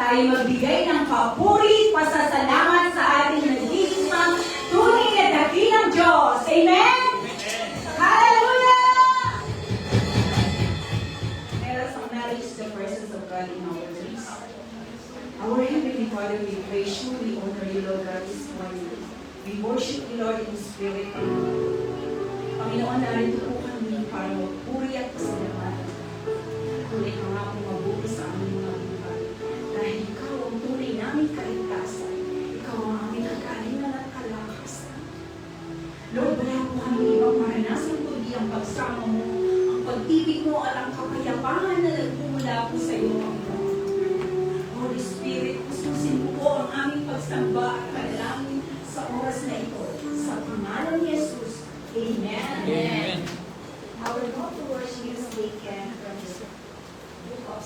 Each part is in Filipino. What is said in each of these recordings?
tayo magbigay ng papuri, pasasalamat sa ating nagiging tunay na dakilang Diyos. Amen? Hallelujah! Let us acknowledge the presence of God in our lives. Our Heavenly Father, we praise you, we honor you, Lord God, this morning. We worship you, Lord, in spirit. Panginoon, narito po kami para magpuri at pasalamatan. Tunay ka nga pong mabuti sa aming mga buhay. Dahil ikaw ang tunay namin kaligtasan. Ikaw ang aming kagalingan at kalakasan. Lord, wala po kami ibang maranasan kundi ang pagsama mo, ang pag-ibig mo at ang kapayapaan na nagmumula po sa iyo, Panginoon. Holy Spirit, pususin mo po ang aming pagsamba at panalangin sa oras na ito. Sa pangalan ni Jesus. Amen. Amen. Our go to worship is taken from the book of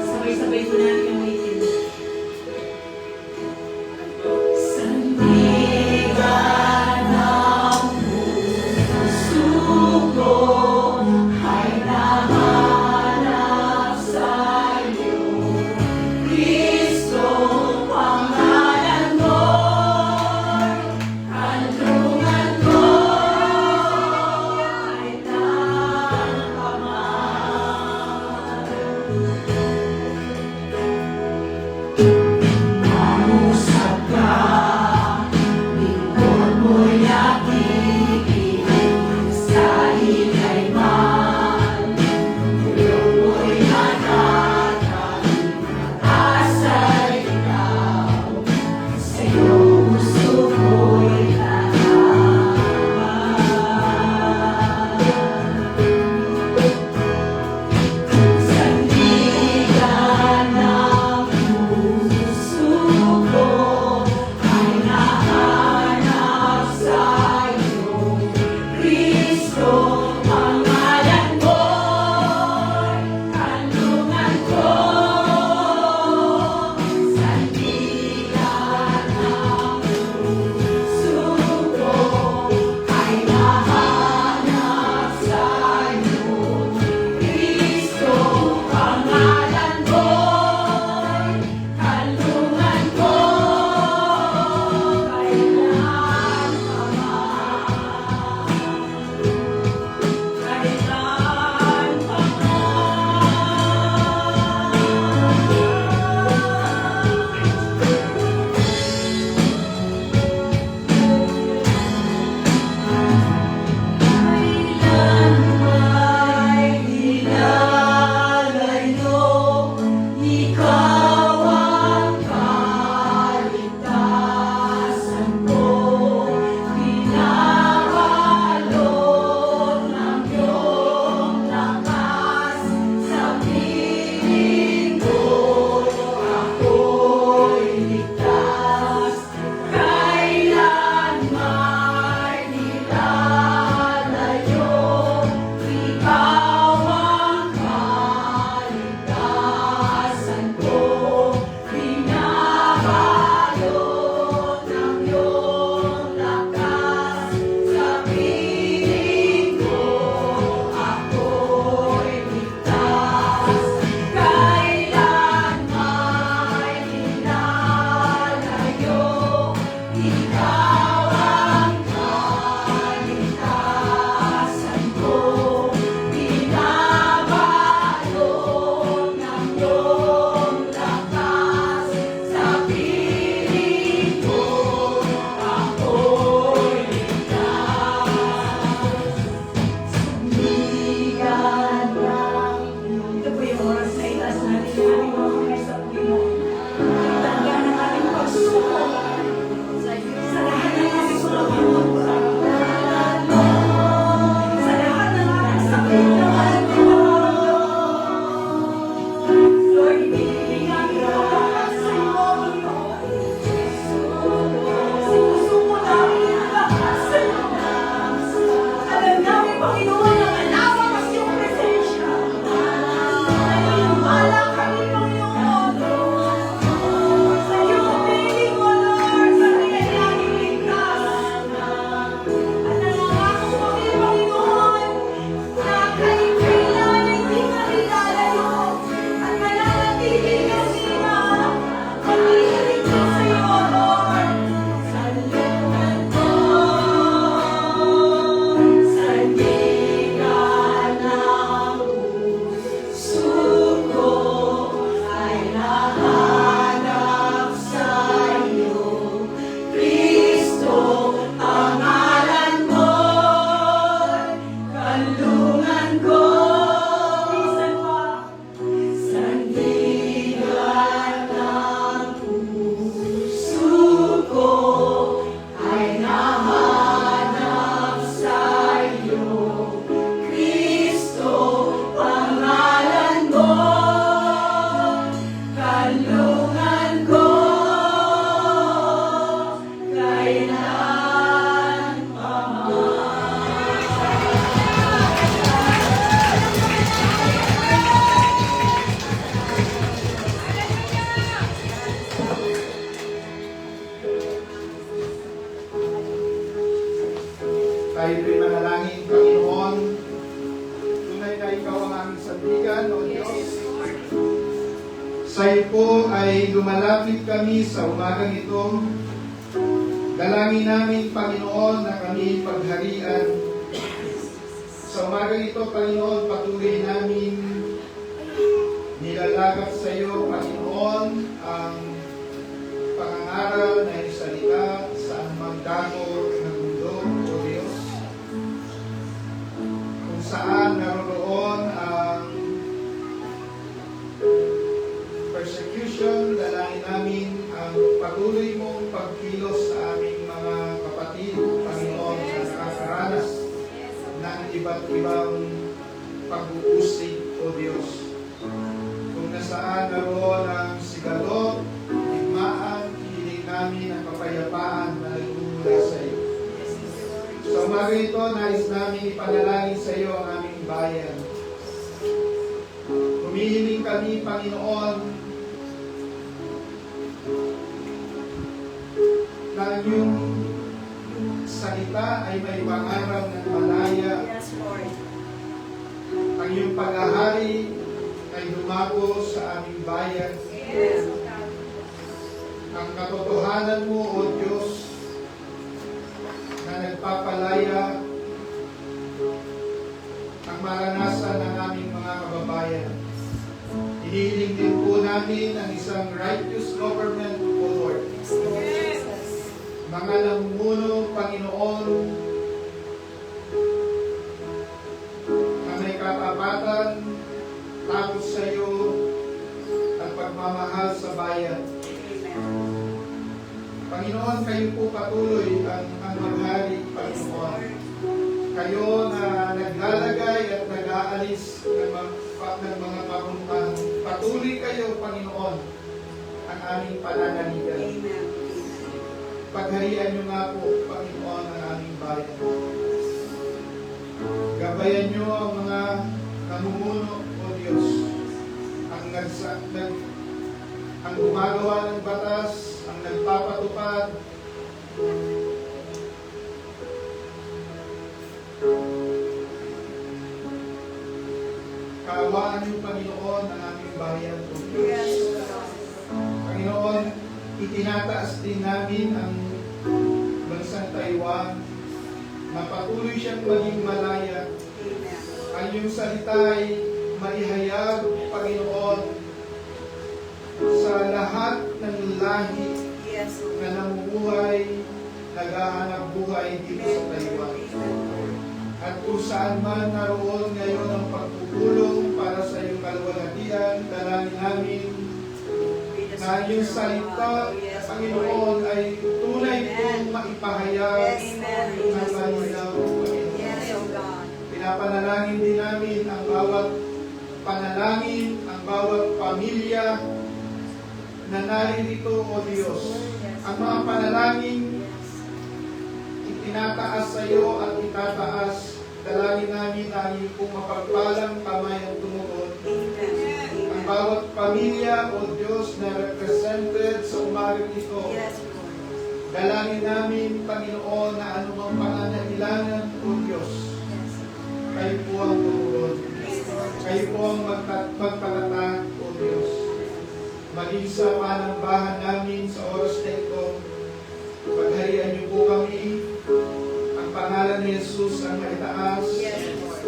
Sabay-sabay po natin yung waiting. Kristo, pangalan mo Tayo po'y manalangin, Panginoon. Tunay na Ikaw ang aming sandigan, O Diyos. Sa iyo po ay lumalapit kami sa umagang ito. Dalangin namin, Panginoon, na kami pagharian. Sa umagang ito, Panginoon, patuloy namin nilalagak sa iyo, Panginoon, ang pangangaral na isalita sa anumang dako ng mundo, O Diyos. Kung saan naroon ang persecution, dalangin namin ang patuloy mong pagkilos sa aming mga kapatid, Panginoon, na nakakaranas ng iba't ibang pag-uusig, O Diyos. Kung nasaan naroon ang sigalot, digmaan, hiling namin ang kapayapaan na nagmumula sa iyo. Sa umaga ito, nais namin ipanalangin sa iyo ang aming bayan. Humihiling kami, Panginoon, na yung salita ay may pangarap ng malaya. Yes, Lord. Ang iyong paghahari ay lumako sa aming bayan. Yes. Ang katotohanan mo, O Diyos, na nagpapalaya ang maranasan ng aming mga kababayan. Hinihiling din po namin ang isang righteous government, O Lord. Yes. Mga namumuno, Panginoon, na may katapatan, takot sa iyo, at pagmamahal sa bayan. Panginoon, kayo po patuloy ang maghari, Panginoon. Kayo na naglalagay at nag-aalis ng mga papuntahan. Patuloy kayo, Panginoon, ang aming pananaligan. Amen. Pagharian niyo nga po, Panginoon, ang aming bayan. Gabayan niyo ang mga namumuno, O Diyos, ang gumagawa ng batas, ang nagpapatupad, kaawaan niyo, Panginoon, ang aming bayan, O Diyos. Yes. Panginoon, itinataas din namin ang bansang Taiwan na patuloy siyang maging malaya. Amen. Ang iyong salita ay maihayag, Panginoon, sa lahat ng lahi Yes, Lord. na namumuhay, naghahanap buhay dito sa Taiwan. At kung saan man naroon ngayon ang pagpupulong para sa iyong kaluwalhatian, dalangin namin na yung salita, Panginoon, ay tunay kong maipahayag ng malinaw, Panginoon. Yes, oh God. Pinapanalangin din namin ang bawat panalangin, ang bawat pamilya na naririto, O Diyos. Ang mga panalangin, itinataas sa iyo at itataas. Dalangin namin na iyong kung mapagpalang kamay ang tumugon. Ang bawat pamilya, O Diyos, na represented sa umagang ito. Yes, Lord. Dalangin namin, Panginoon, na anumang pangangailangan, O Diyos, kayo po ang tumugon. Kayo po ang magpatatag, O Diyos. Maging sa panambahan namin sa oras na ito, pagharian niyo po kami. Ang pangalan ni Jesus ang maitaas. Yes, Lord.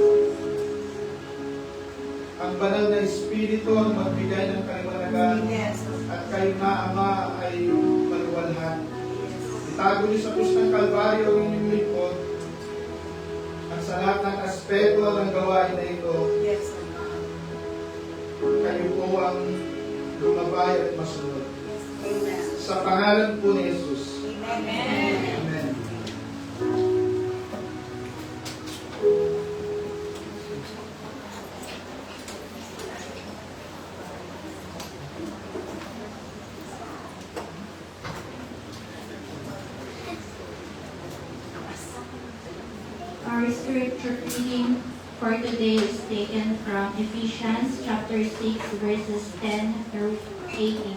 Ang banal na Espiritu ang magbigay ng kaliwanagan. Yes, At kayo nga, Ama, ay maluwalhan. yes. Itago niyo sa krus ng Kalbaryo ang inyong lingkod. At sa lahat ng aspeto ng gawain na ito, Yes, Lord. kayo po ang lumabay at masunod. Amen. Sa pangalan po ni Jesus. Amen. Amen. Our scripture reading for today is taken from Ephesians chapter 6 verses 10 through 18.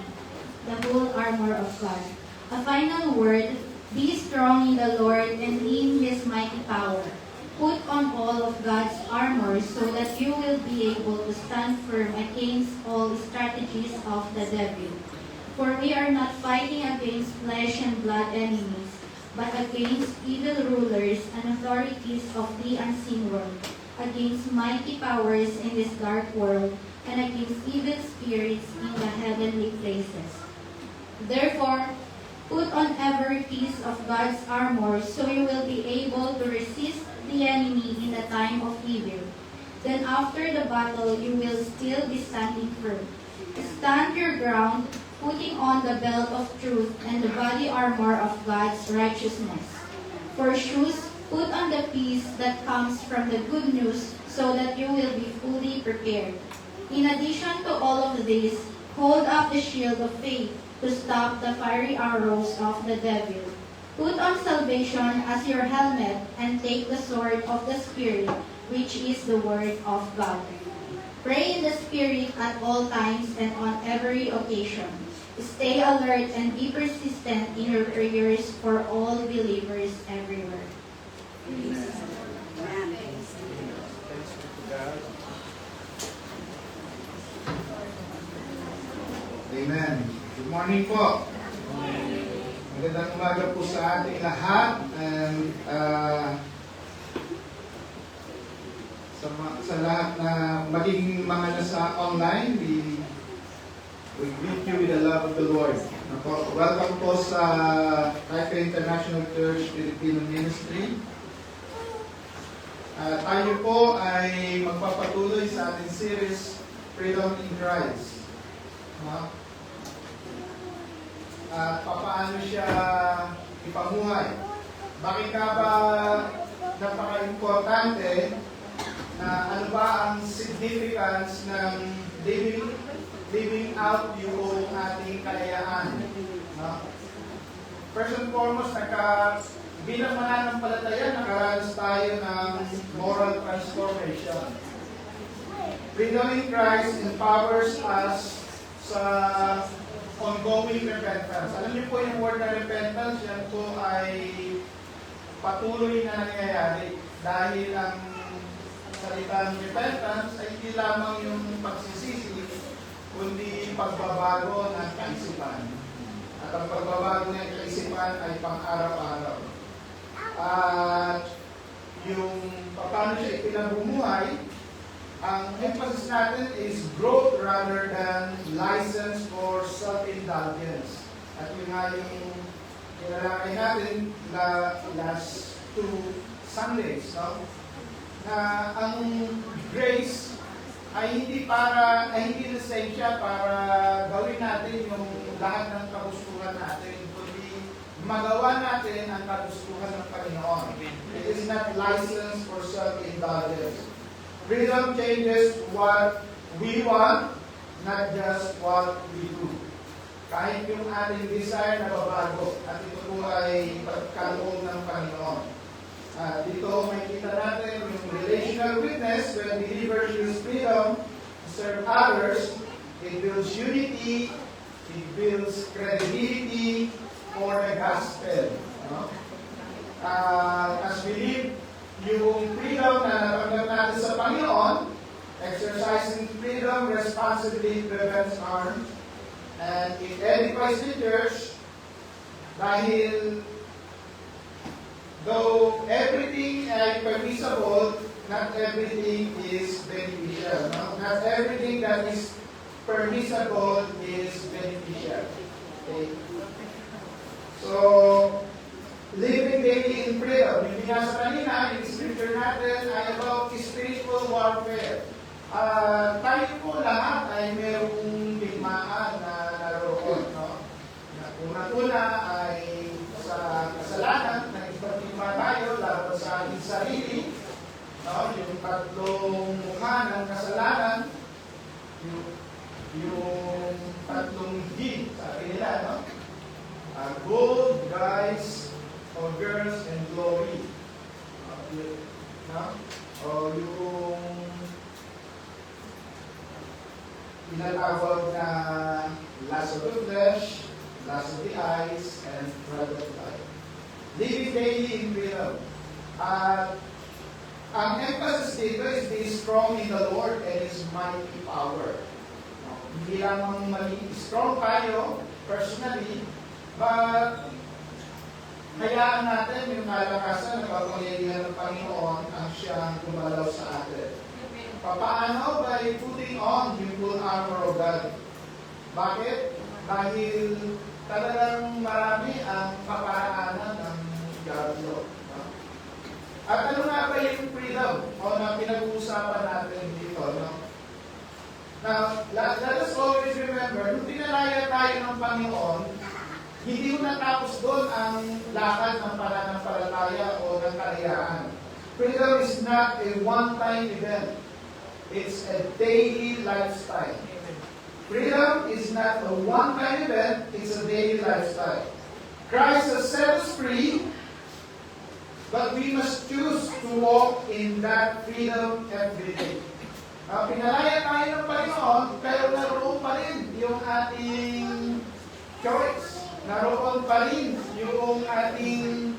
The whole armor of God. A final word, Be strong in the Lord and in His mighty power. Put on all of God's armor so that you will be able to stand firm against all strategies of the devil. For we are not fighting against flesh and blood enemies, but against evil rulers and authorities of the unseen world, against mighty powers in this dark world, and against evil spirits in the heavenly places. Therefore, put on every piece of God's armor so you will be able to resist the enemy in the time of evil. Then after the battle, you will still be standing firm. Stand your ground, putting on the belt of truth and the body armor of God's righteousness. For shoes, put on the peace that comes from the good news so that you will be fully prepared. In addition to all of this, hold up the shield of faith to stop the fiery arrows of the devil. Put on salvation as your helmet and take the sword of the Spirit, which is the word of God. Pray in the Spirit at all times and on every occasion. Stay alert and be persistent in your prayers for all believers everywhere. Amen. Amen. Thanks be to God. Amen. Good morning po. Magandang umaga po sa ating lahat. And sa lahat na maging mga nasa online, we greet you with the love of the Lord. Welcome po sa Taifa International Church Filipino Ministry. Tayo po ay magpapatuloy sa ating series, Freedom in Christ. Papaano siya ipamuhay? Bakit nga ba napaka-importante na ano ba ang significance ng living out yung ating kalayaan? First and foremost, bilang mananampalataya, nakaranas tayo ng moral transformation. Freedom in Christ empowers us sa ongoing repentance. Alam niyo po yung word na repentance, yan po ay patuloy na nangyayari dahil ang salitang repentance ay hindi lamang yung pagsisisi, kundi pagbabago ng kaisipan. At ang pagbabago ng kaisipan ay pang-araw-araw. At yung paano siya ipinabumuhay, ang emphasis natin is growth rather than license for self-indulgence. At yun nga yung kinalakay natin last 2 Sundays, no? Na ang grace ay hindi lisensya para gawin natin yung lahat ng kagustuhan natin, kundi magawa natin ang kagustuhan ng Panginoon. It is not license for self-indulgence. Freedom changes what we want, not just what we do. Kahit yung ating desire na babago, at ito po ay pagkaloob ng Panginoon. Dito makikita natin yung relational witness. When believers use freedom to serve others, it builds unity, it builds credibility for the gospel. As we live yung freedom na natanggap natin sa Panginoon, exercising freedom responsibly prevents harm, and it edifies the church dahil though everything ay permissible, not everything is beneficial. No? Not everything that is permissible is beneficial. Okay? So, living daily in freedom. Yung binasa kanina, yung scripture natin ay about spiritual warfare. Tayo po lahat ay mayroong bigmaan na naroon. No? Una-una ay sa kasalanan, nag-ipatigma tayo laban sa ating sarili. No? Yung tatlong mukha ng kasalanan, yung tatlong G sa kanila, no? Gold, guys, or girls, and glory. O yung tinatawag na lust of the flesh, lust of the eyes, and pride of life. Living daily in freedom. At ang emphasis dito is be strong in the Lord and His mighty power. Hindi lamang maging strong tayo personally, but hayaan natin yung kalakasan na kapangyarihan ng Panginoon ang siyang gumalaw sa atin. Paano? By putting on yung full armor of God. Bakit? Dahil talagang marami ang kaparaanan ng diablo. At ano nga ba yung freedom? O na pinag-uusapan natin dito, no? Now, let us always remember, nung pinalaya tayo ng Panginoon, hindi mo natapos doon ang lakad ng pananampalataya o ng kalayaan. Freedom is not a one-time event. It's a daily lifestyle. Freedom is not a one-time event, it's a daily lifestyle. Christ has set us free, but we must choose to walk in that freedom every day. Pinalaya tayo ng Panginoon, pero naroon pa rin yung ating choice. Naroon pa rin yung ating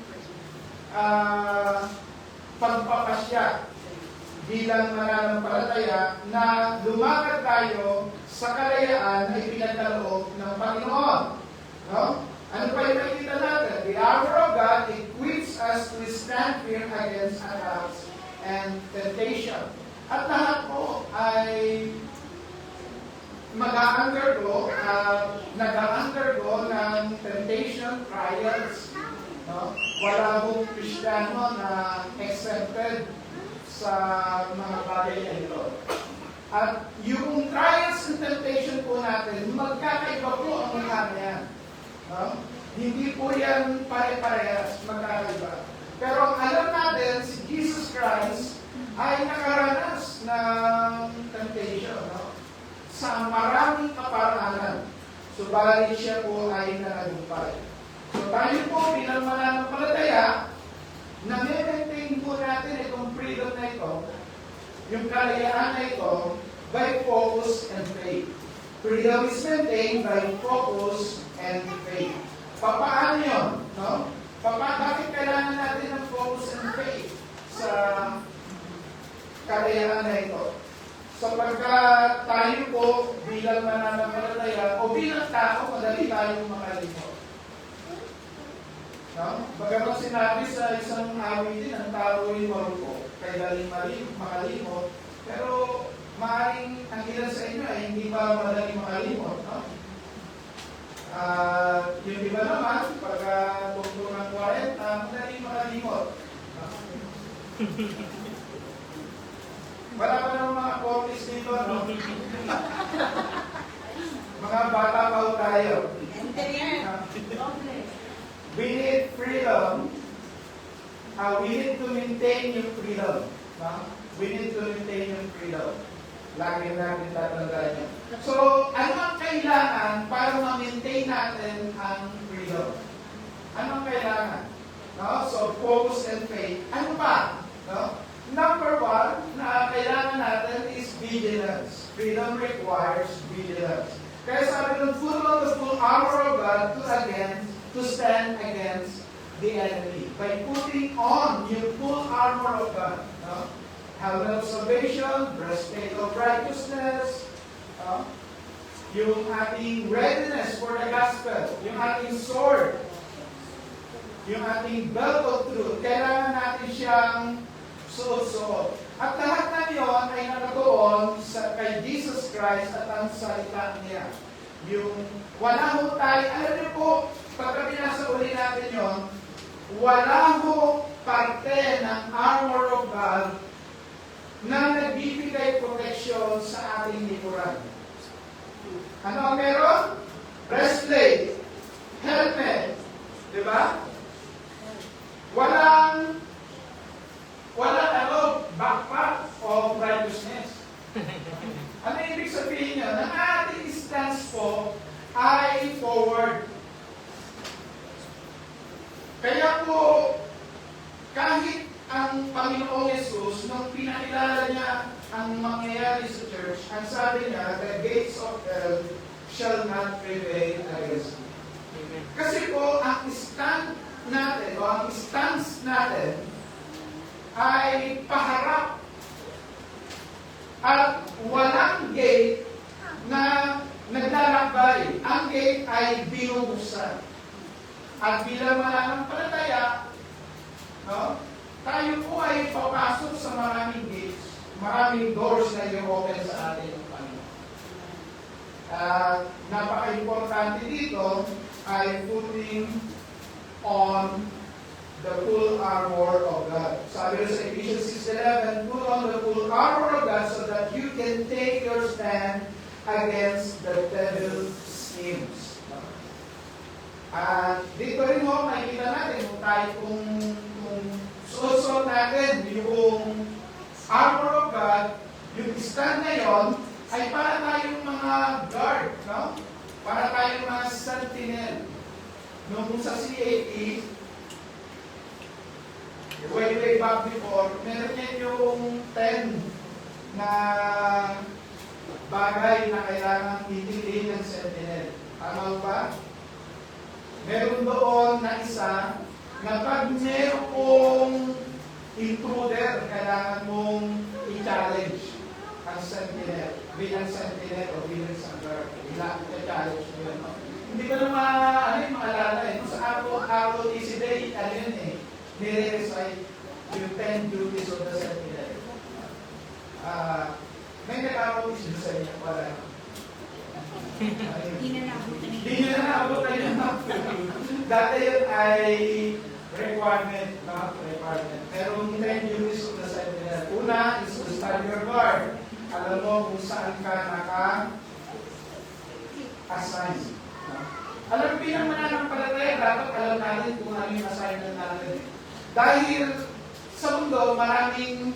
pagpapasya bilang mananampalataya na lumakad tayo sa kalayaan na ipinagkaloob ng Panginoon. No? Ano pa yung nakikita natin? The armor of God equips us to stand firm against attacks and temptation. At lahat po ay nag-undergo ng temptation, trials. No? Wala pong Kristiyano na exempted sa mga bagay na ito. At yung trials and temptation po natin, magkakaiba po ang mga yan. No? Hindi po yan pare-parehas, magkakaiba. Pero ang alam natin, si Jesus Christ ay nakaranas ng temptation, no? Sa maraming kaparaanan. Subalit siya po ay nanagumpay. So tayo po bilang mananampalataya, na-maintain po natin itong freedom na ito, yung kalayaan na ito, by focus and faith. Freedom is maintained by focus and faith. Paano yun? No? Bakit kailangan natin ng focus and faith sa kalayaan na ito? Sapagkat tayo po bilang mananampalataya o bilang tao, madali tayong makalimot. No? Bagamat sinabi sa isang awitin, ang tao ay marupok, kaya daling makalimot, pero maaaring ang ilan sa inyo ay hindi ba madali makalimot. No? Yung iba naman, pagka tungkol ng 40, madali makalimot. No? Wala pa naman mga 40s dito, no? Mga bata pa ho tayo. We need freedom. We need to maintain yung freedom. No? We need to maintain yung freedom. Lagi natin tatandaan yan. So, ano ang kailangan para ma-maintain natin ang freedom? Ano ang kailangan? No? So, focus and faith. Ano pa? No? Number one na kailangan natin is vigilance. Freedom requires vigilance. Kaya sabi ng full on the full armor of God to stand against the enemy. By putting on yung full armor of God. No? Helmet of salvation, breastplate of righteousness, yung ating readiness for the gospel, yung ating sword, yung ating belt of truth. Kailangan natin siyang suot-suot. At lahat na yun ay nakatuon kay Jesus Christ at ang salita niya. Yung wala ho tayo, alam niyo po, pagka binasa uli natin yun, wala ho parte ng armor of God na nagbibigay proteksyon sa ating likuran. Ano ang meron? Breastplate, helmet, di ba? Walang backpack of righteousness. Ano ibig sabihin niya? Ang ating stance po ay forward. Kaya po, kahit ang Panginoong Yesus, nung pinakilala niya ang mangyayari sa church, ang sabi niya, the gates of hell shall not prevail against you. Kasi po, ang stand natin, o ang At bilang mananampalataya, no, tayo po ay papasok sa maraming gates, maraming doors na i-open sa atin ng Panginoon. Napaka-importante dito ay putting on the full armor of God. Sabi rin sa Ephesians 6:11, put on the full armor of God so that you can take your stand against the devil's schemes. Dito rin mo, makikita natin kung suot natin yung armor of God, yung stand na yon, ay para tayong mga guard, no? Para tayong mga sentinel. Nung sa CAP, way back before, meron yan yung 10 na bagay na kailangan itilin ng sentinel. Tama ba? Meron doon na isa na pag merong intruder, kailangan mong i-challenge ang sentinel. Bilang sentinel o bilang isang guard. I-challenge mo yun. Hindi ko na maalala eh. Sa ROTC Day, ano yun eh, nire-recite yung 10 duties of the sentinel. May nag-ROTC doon sa inyo para Hindi na naabutan hindi nyo na naabutan yun. Dati yun ay requirement, not requirement. Merong 10 duties of the sentinel. Una is to stand your guard. Alam mo kung saan ka naka-assign. Alam mo, bilang mananampalataya, dapat alam natin kung ano yung assignment natin. Dahil sa mundo, maraming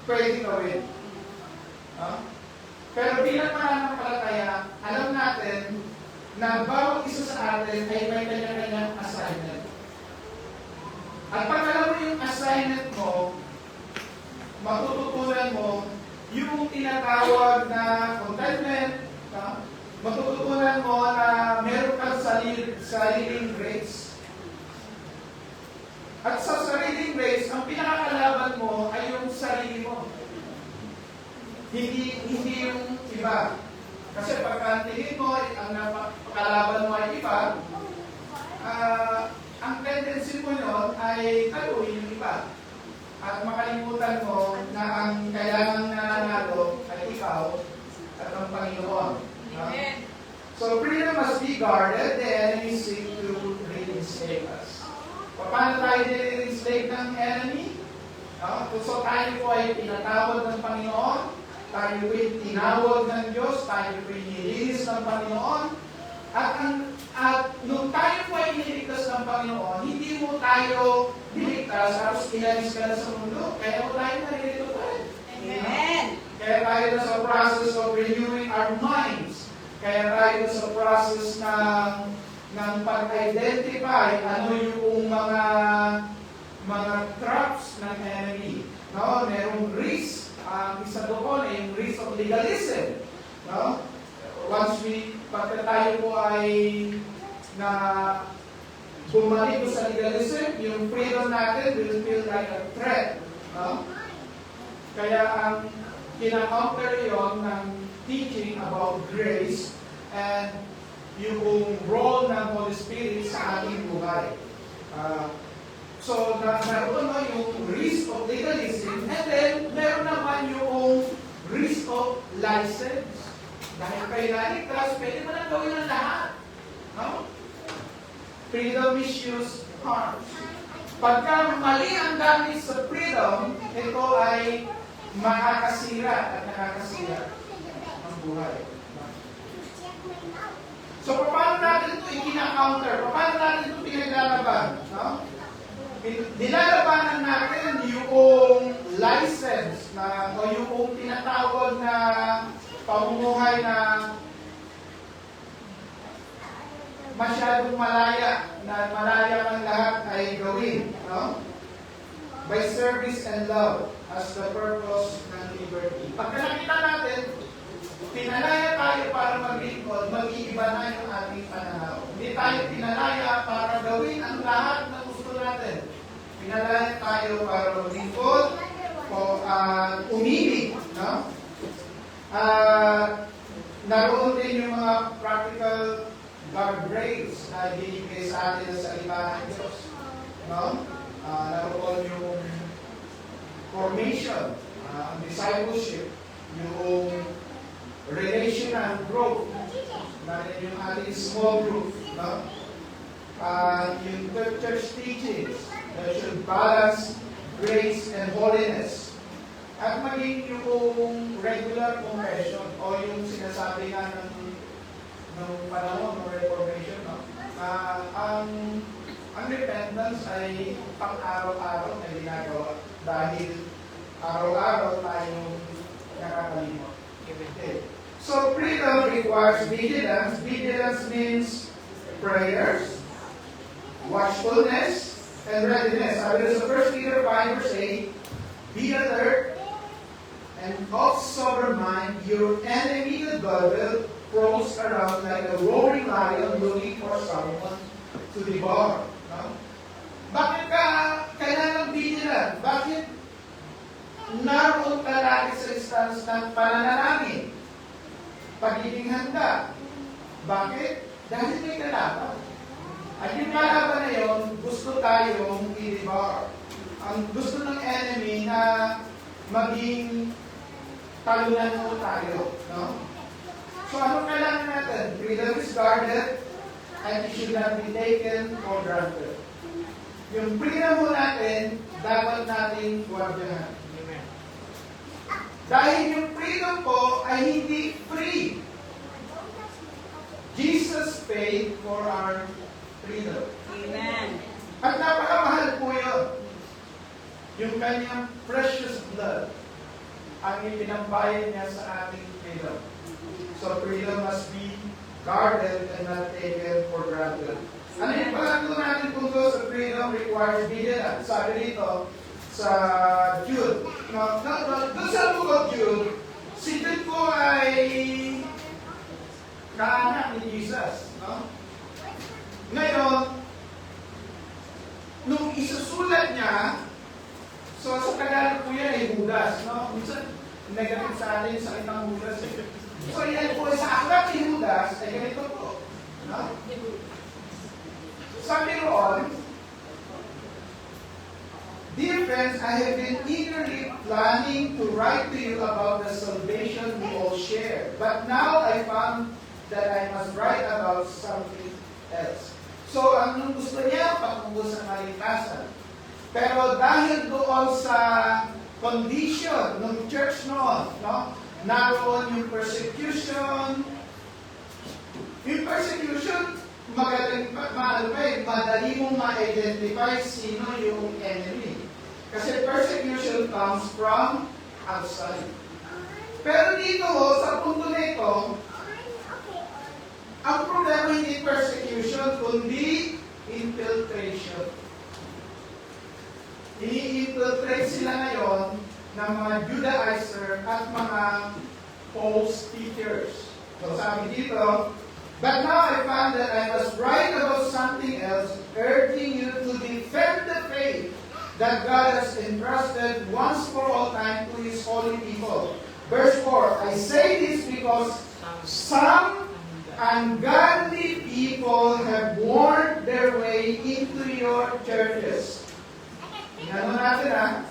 pwedeng gawin. Pero bilang mananampalataya, alam natin na bawat isa sa atin ay may kanya-kanyang assignment. At pag alam mo yung assignment mo, matututunan mo yung tinatawag na contentment, matututunan mo na meron kang sariling grace. At sa sariling grace, ang pinakakalaban mo ay yung sarili mo. Hindi yung iba. Kasi pagka tingin mo, ang napakalaban mo ay iba, ang tendency mo yun ay taluin yung iba. At makalimutan mo na ang kailangang nananalo ay ikaw at ang Panginoon. Amen. So freedom must be guarded. The enemy seek to re-enslave us. Paano tayo nire-enslave ng enemy? So tayo po ay tinatawag ng Panginoon, tayo po ay tinawag ng Diyos, tayo po ay nilinis ng Panginoon, at nung tayo po ay niligtas ng Panginoon, hindi mo tayo niligtas, tapos inalis ka na sa mundo, kaya mo tayo narilito tayo. Amen. Kaya tayo na sa process of renewing our minds. Kaya tayo na sa process ng pag-identify ano yung mga traps ng enemy. No? Merong risk. Isa doon ay yung risk of legalism. No? Pagka tayo po ay na bumalik sa legalism, yung freedom natin will feel like a threat. No? Kaya ang kina-counter yon ng teaching about grace and yung role ng Holy Spirit sa ating buhay. So, naroon mo yung risk of legalism, and then meron naman yung risk of license. Dahil kayo naligtas, pwede mo na gawin ang lahat. No? Freedom misuse harms. Pagka mali ang gamit sa freedom, ito ay makakasira at nakakasira ang buhay. So, paano natin ito i-counter? Paano natin ito pinaglalaban? No? Nilalabanan natin yung license o yung tinatawag na pamumuhay na masyadong malaya ang lahat ay gawin. No? By service and love as the purpose ng liberty. Pagka nakita natin, pinalaya tayo para maglingkod, mag-iiba na yung ating pananaw. Hindi tayo pinalaya para gawin ang lahat na gusto natin. Pinalaya tayo para maglingkod o umibig. No? Naroon din yung mga practical guardrails na ibinibigay sa atin sa salita ng Diyos. No? Naroon yung formation, discipleship, yung relational growth, yung ating small group, no? Yung church teachings that should balance grace and holiness. At maging yung regular confession o yung sinasabi nga ng panahon ng Reformation, no? Ang repentance ay pang-araw-araw na ginagawa dahil araw-araw tayong nakakalimot. Okay. So freedom requires vigilance. Vigilance means prayers, watchfulness, and readiness. Sabi sa 1 Peter 5 verse 8, be alert and of sober mind. Your enemy, the devil, prowls around like a roaring lion looking for someone to devour. No? Bakit ka kailangan vigilant? Bakit naroon ka lagi sa instance ng pananalangin? Pagiging handa. Bakit? Dahil may kalaban. At yung kalaban na yun, gusto tayong i-devour. Ang gusto ng enemy na maging talunan mo tayo. No? So ano kailangan natin? Freedom is guarded and it should not be taken for granted. Yung freedom mo natin, dapat natin guardiahan. Dahil yung freedom ko ay hindi free. Jesus paid for our freedom. Amen. At napakamahal po yun. Yung kanyang precious blood ang ipinambayad niya sa ating freedom. So freedom must be guarded and not taken for granted. Ano yung pangatlo natin kung sa freedom requires vigilance? Sabi dito sa Jude. Doon sa book of Jude, si Jude po ay kaanak ni Jesus. No? Ngayon, nung isusulat niya, so sa Tagalog po yan ay Judas. No? Minsan, negative sa atin sa itang Judas. So yan po, sa aklat ni Judas, ay ganito po. No? Sabi roon, dear friends, I have been eagerly planning to write to you about the salvation we all share. But now I found that I must write about something else. So, ang gusto niya, patungkol sa kaligtasan. Pero dahil doon sa condition ng church noon, no? Naroon yung persecution. Yung persecution, madali mong ma-identify sino yung enemy. Kasi persecution comes from outside. Pero dito, sa punto nito, ang problema hindi persecution, kundi infiltration. Ini-infiltrate sila ngayon ng mga Judaizer at mga false teachers. So sabi dito, but now I found that I must write about something else, urging you to defend the faith that God has entrusted once for all time to His holy people. Verse 4, I say this because some ungodly people have wormed their way into your churches. Tingnan natin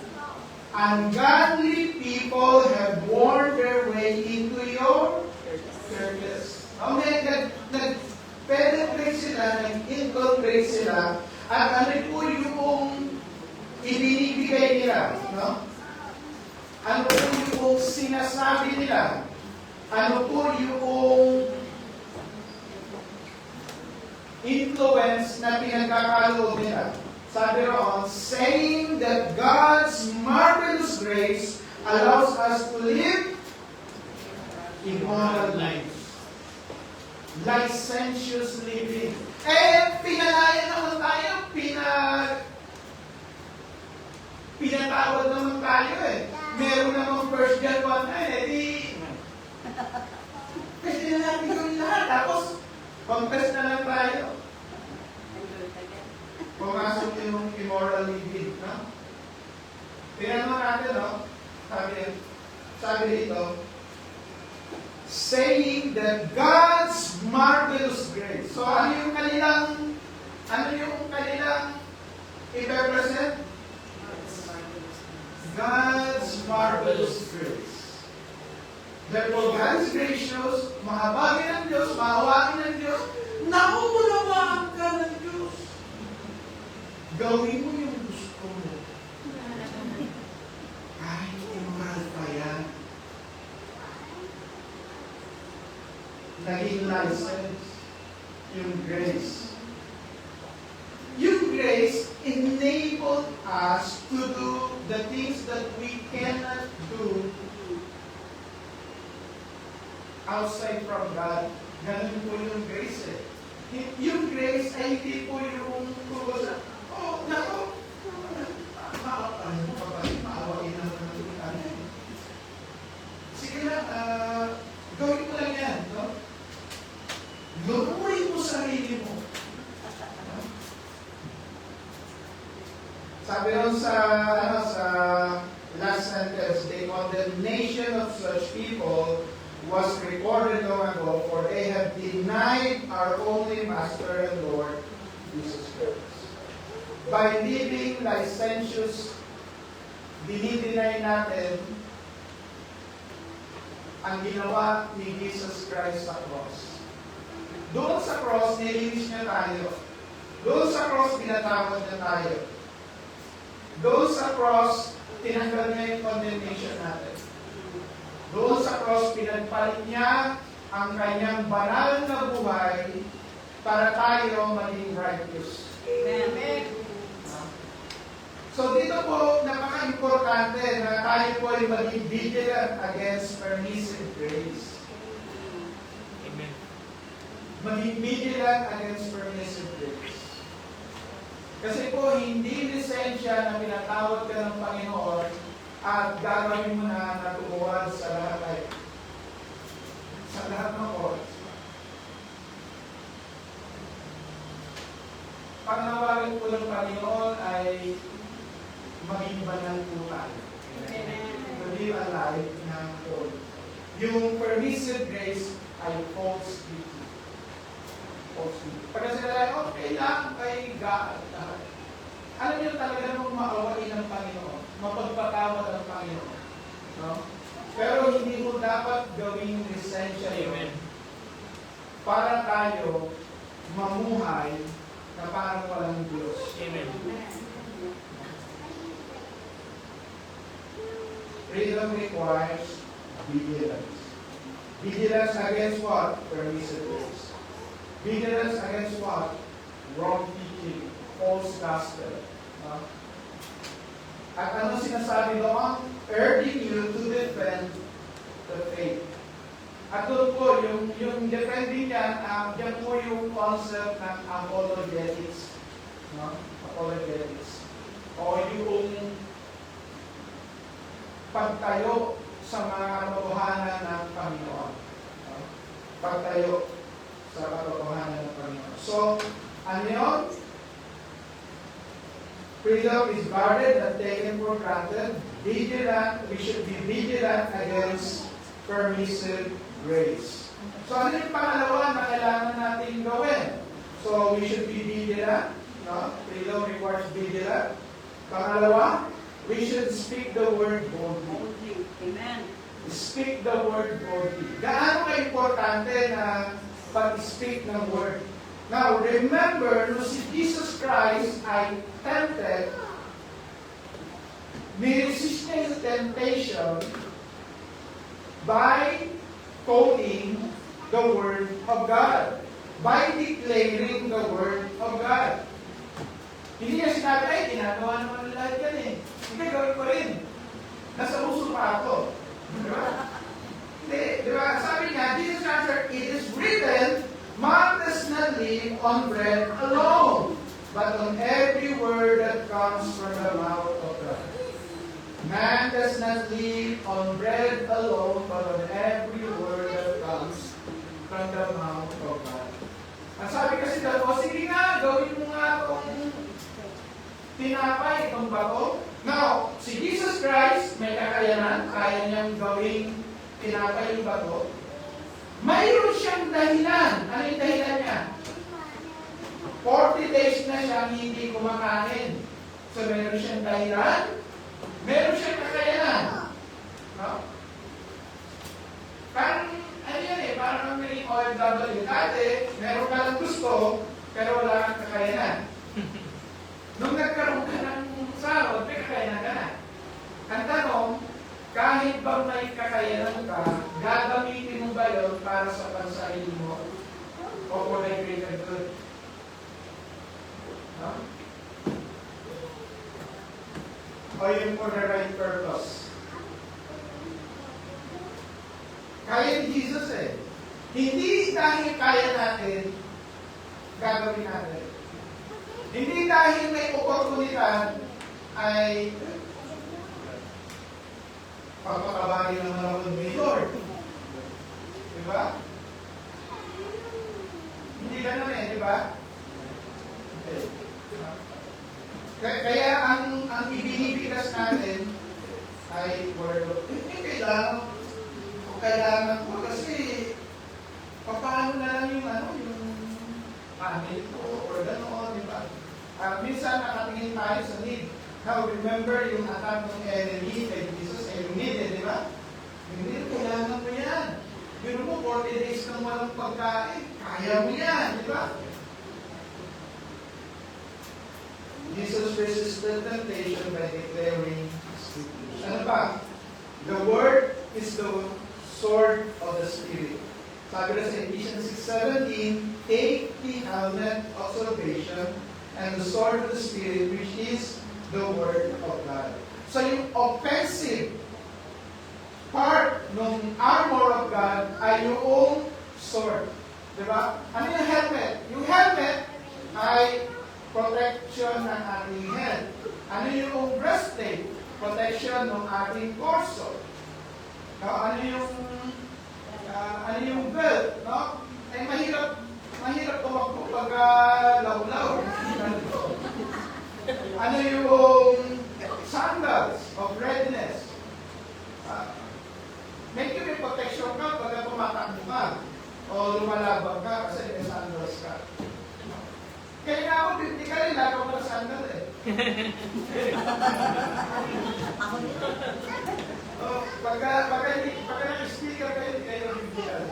ungodly people have wormed their way into your churches. Nag-penetrate sila, nag-infiltrate sila, at ano po yung ibinibigay nila, no? Ano po yung sinasabi nila? Ano po yung influence na pinagkakaloob nila? Sabi roon, saying that God's marvelous grace allows us to live immoral lives. Licentious living. Pinalaya naman tayo, pinatawad naman tayo Meron namang 1 John 1, pwede na natin gawin lahat. Tapos, confess na lang tayo. Pumasok yung immoral living, no? Tingnan mo natin, no? Sabi dito, saying that God's marvelous grace. So ano yung kanilang i-represent? God's marvelous grace. Therefore, God is gracious, mahabagin ng Diyos, mahawakin ng Diyos, naunawaan ka ng Diyos. Gawin mo yung gusto mo. Kahit immoral pa yan. Naging license yung grace. Yung grace enabled us to do the things that we cannot do outside from God. Ganun po yung grace eh. Yung grace ay hindi po yung kusa, oh, nako, maawain na naman. Sige lang, gawin mo lang yan, no? Lunurin mo sarili mo. Sabi ron sa last sentence, the condemnation of such people was recorded long ago, for they have denied our only Master and Lord, Jesus Christ. By living licentious, dinideny natin ang ginawa ni Jesus Christ sa cross. Doon sa cross, nilinis niya tayo. Doon sa cross, pinatawad niya tayo. Doon sa cross, tinanggal niya yung condemnation natin. Doon sa cross, pinagpalit niya ang kanyang banal na buhay para tayo maging righteous. Amen. So dito po, napaka-importante na tayo po ay maging vigilant against permissive grace. Amen. Maging vigilant against permissive grace. Kasi po, hindi lisensya na pinatawad ka ng Panginoon at gagawin mo na natutuwa sa lahat ng oras. Pangnawagan po ng Panginoon ay maging banal po tayo. To live a life ng Lord. Yung permissive grace ay false duty. False duty. Pagka sila ay, okay lang kay God. Alam niyo talaga namang maawain ng Panginoon. Mapagpatawad ng Panginoon. No? Pero hindi mo dapat gawing lisensya yun para tayo mamuhay na parang walang Diyos. Amen. Freedom requires vigilance. Vigilance against what? Permissive grace. Vigilance against what? Wrong teaching, false gospel. At ano sinasabi doon? Urging you to defend the faith. At doon po, yung defending yan, yan po yung concept ng apologetics. No? Apologetics. O yung pagtayo sa mga katotohanan ng Panginoon. No? Pagtayo sa katotohanan ng Panginoon. So, ano yun? Freedom is guarded and taken for granted. Vigilant, we should be vigilant against permissive grace. So, ano yung pangalawa na kailangan natin gawin? So, we should be vigilant. No? Freedom requires vigilant. Pangalawa, we should speak the word boldly. Amen. Speak the word boldly. Gaano ka-importante na pag-speak ng word? Now, remember, nung si Jesus Christ ay tempted, niresist niya yung temptation by quoting the Word of God, by declaring the Word of God. Hindi niya sinabi, ay, ginagawa naman lahat yan eh. Hindi, gawin ko rin. Nasa uso pa ako. Diba? Hindi, diba? Sabi niya, Jesus answered, it is written, man does not live on bread alone, but on every word that comes from the mouth of God. Man does not live on bread alone, but on every word that comes from the mouth of God. Ang sabi kasi daw, sige nga, gawin mo nga itong tinapay, itong bato. Now, si Jesus Christ, may kakayanan, kaya niyang gawing tinapay yung bato. Mayroon siya siyang dahilan. Ano yung dahilan niya? 40 days na siyang hindi kumakain. So, meron siyang dahilan, meron siyang kakayanan. No? Parang, ano yan eh, parang may OFW. Dati, meron ka lang gusto, pero wala kang kakayanan. Nung nagkaroon ka ng sahod, may kakayanan ka na. Ang tanong, kahit ba may kakayanan ka, gagamitin mo ba yun para sa pansarili mo? O for the greater good? No? O yun for the right purpose? Kaya ni Jesus eh. Hindi dahil kaya natin, gagawin natin. Hindi dahil may oportunidad, ay pagpapabali naman ako ng Lord. Diba? Hindi ganun eh, diba? Okay. Kaya ang ibinibigas natin ay word of kailangan ko kasi paano na lang yung family ko or gano'n, di ba? Minsan nakatingin tayo sa need. Now, remember yung attack ng enemy kay Jesus ay yung need, di ba? Yung need, kailangan mo yan. Yun mo, 40 days nang walang pagkain, kaya mo yan, di ba? Jesus resisted temptation by declaring, ano ba? The word is the sword of the Spirit. Sabi na sa Ephesians 6:17, take the helmet of salvation and the sword of the Spirit, which is the word of God. So yung offensive part ng armor of God ay yung sword. Diba? Ano yung helmet? Yung helmet ay protection ng ating head. Ano yung breastplate? Protection ng ating torso. Ano yung belt? No? Ay mahirap tumakbo pag law-law. Ano yung sandals of readiness? May protection ka pag tumatakbo ka o lumalabag ka kasi may sandals ka. Kaya nga ako, bibigay, lagaw ko na sandal eh. Pagka nag-speaker kayo, hindi kayo bibigyan.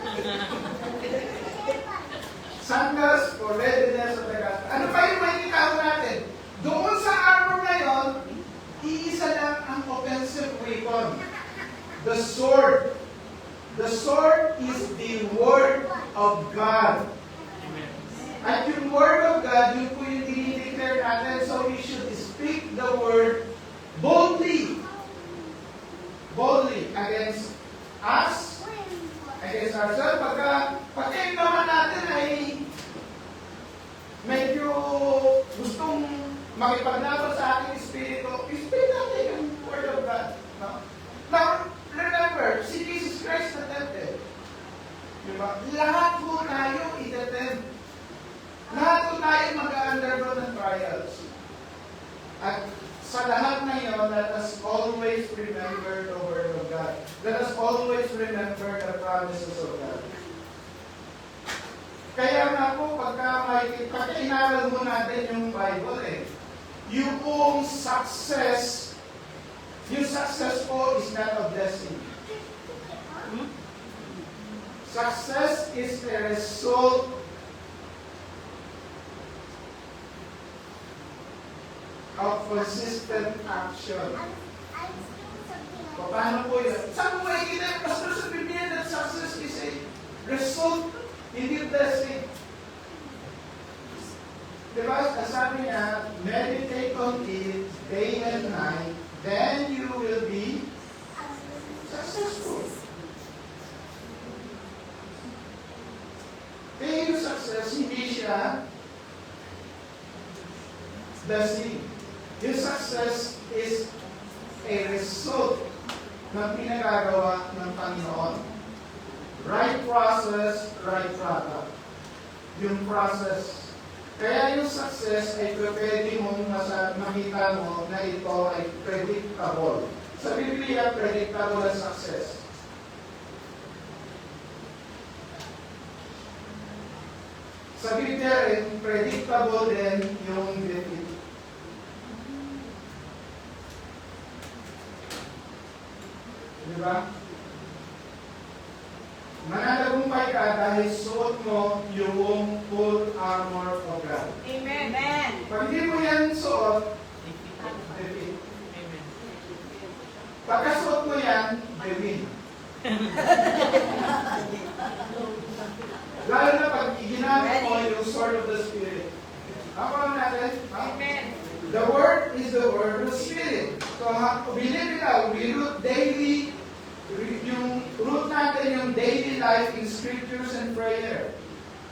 Sandals for readiness of the gospel. Ano pa yung makikita natin? Doon sa armor na yun, iisa lang ang offensive weapon. The sword. The sword is the word of God. At yung word of God, yun po yung dinideclare natin, so we should speak the word boldly. Boldly against us, against ourselves. Pagka yung naman natin ay medyo gustong makipaglaban sa ating espiritu, speak natin yung word of God. No? Now, remember, si Jesus Christ na tempted. Diba? Lahat po tayo itatempt. Lahat po tayo mag-undergo ng trials. At sa lahat na yun, let us always remember the Word of God. Let us always remember the promises of God. Kaya nga po, pagka inaral mo natin yung Bible yung success po is not a blessing. Success is a result of consistent action. Paano po yun? Saan mo makikita? Pastor sa Biblia that success is a result, hindi blessing. Diba? Sabi niya, meditate on it day and night, then you will be successful. Kaya yung success, hindi siya blessing. Yung success is a result ng pinagagawa ng Panginoon. Right process, right product. Yung process. Kaya yung success ay pwede mong makita mo na ito ay predictable. Sa Biblia, predictable ang success. Sa Biblia rin, predictable din yung defeat. Diba? Mananagumpay ka dahil suot mo yung full armor of God. Amen. Pag hindi mo yan suot, defeat. Amen. Pagkasuot mo yan, defeat. Lalo na pag ginamit mo yung sword of the Spirit. Ako natin, ha? Amen. The Word is the Word of the Spirit. So, we live it out. We root daily, yung root natin yung daily life in scriptures and prayer.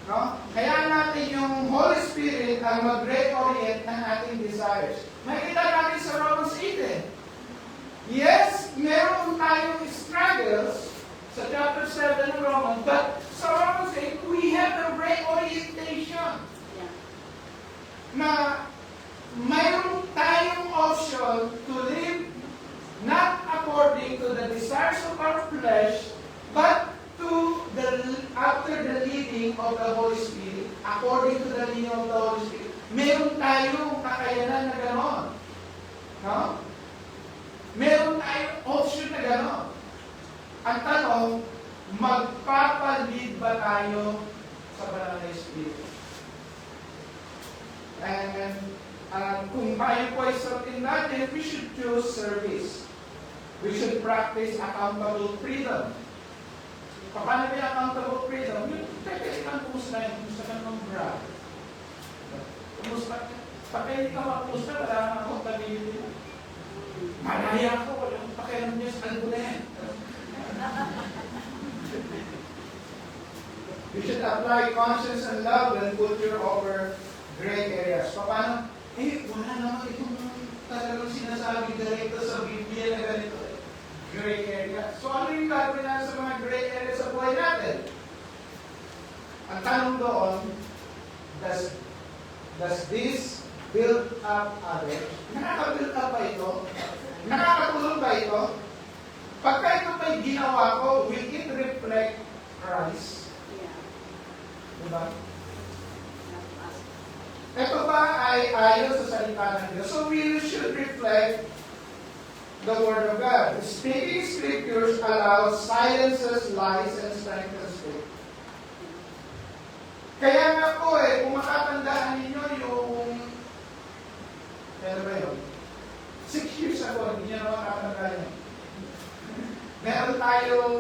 No? Kaya natin yung Holy Spirit ang mag-reorient ng ating desires. Makita natin sa Romans 8. Yes, meron tayong struggles sa chapter 7 ng Romans, but sa Romans 8, we have a reorientation na mayroon tayong option to live not according to the desires of our flesh, but to after the leading of the Holy Spirit, according to the leading of the Holy Spirit. Meron tayong kakayanan na gano'n. No? Meron tayong option na gano'n. Ang tanong, magpapalid ba tayo sa banal na Espiritu? And kung tayo po ay certain natin, we should choose service. We should practice accountable freedom. Paano ba yung accountable freedom? Yung kailangan kumusta yun? Kumusta ka ng grab? Kumusta? Pag hindi ka makumusta, wala nang accountability. Malaya ko, walang pakialam niya sa albunen. You should apply conscience and love and put your over gray areas. Paano? Wala naman itong talagang sinasabi direkto sa Biblia na ganito. Gray area. So ano yung gagawin natin sa mga gray areas sa buhay natin? Ang tanong doon, does this build up others? Nakaka-build up ba ito? Nakakatulong ba ito? Pagka ito ba'y ginawa ko, will it reflect Christ? Diba? Ito ba ay ayon sa salita ng Diyos? So we should reflect the Word of God. Speaking Scriptures allows silences, lies, and strengthens faith. Kaya nga po kung makatandaan ninyo yung, ano ba yun? 6 years ago, hindi nyo naman makatandaan yun. Meron tayong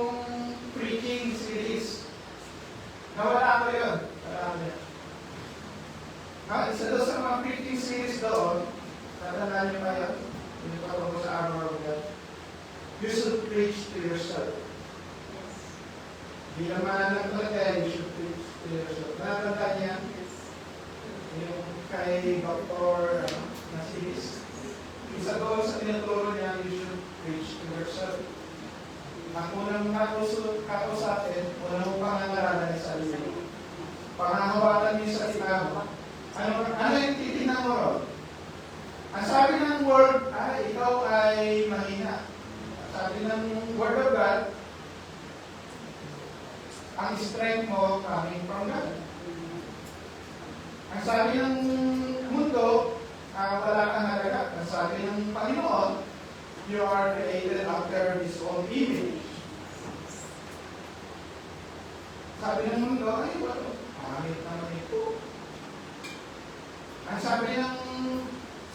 preaching series. Nawala ko yun. Wala ko yun. Isa doon sa mga preaching series doon, tatandaan nyo ba yun? Hindi pa ako sa armor of God. You should preach to yourself. Di naman ng talaga, you should preach to yourself. Nakatandaan niya? Yung kay Dr. na series. Isa doon sa tinuturo niya, you should preach to yourself. Ang unang kako sa atin, unang mong pangangaralan ay sarili. Pangangawalan niyo sa salita mo. Ano yung titignan mo ron? Ang sabi ng Word, ikaw ay mahina. Ang sabi ng Word of God, ang strength mo coming from God. Ang sabi ng mundo, wala kang halaga. Ang sabi ng Panginoon, you are created after His own image. Sabi ng mundo, wala. Pangit naman ito. Ang sabi ng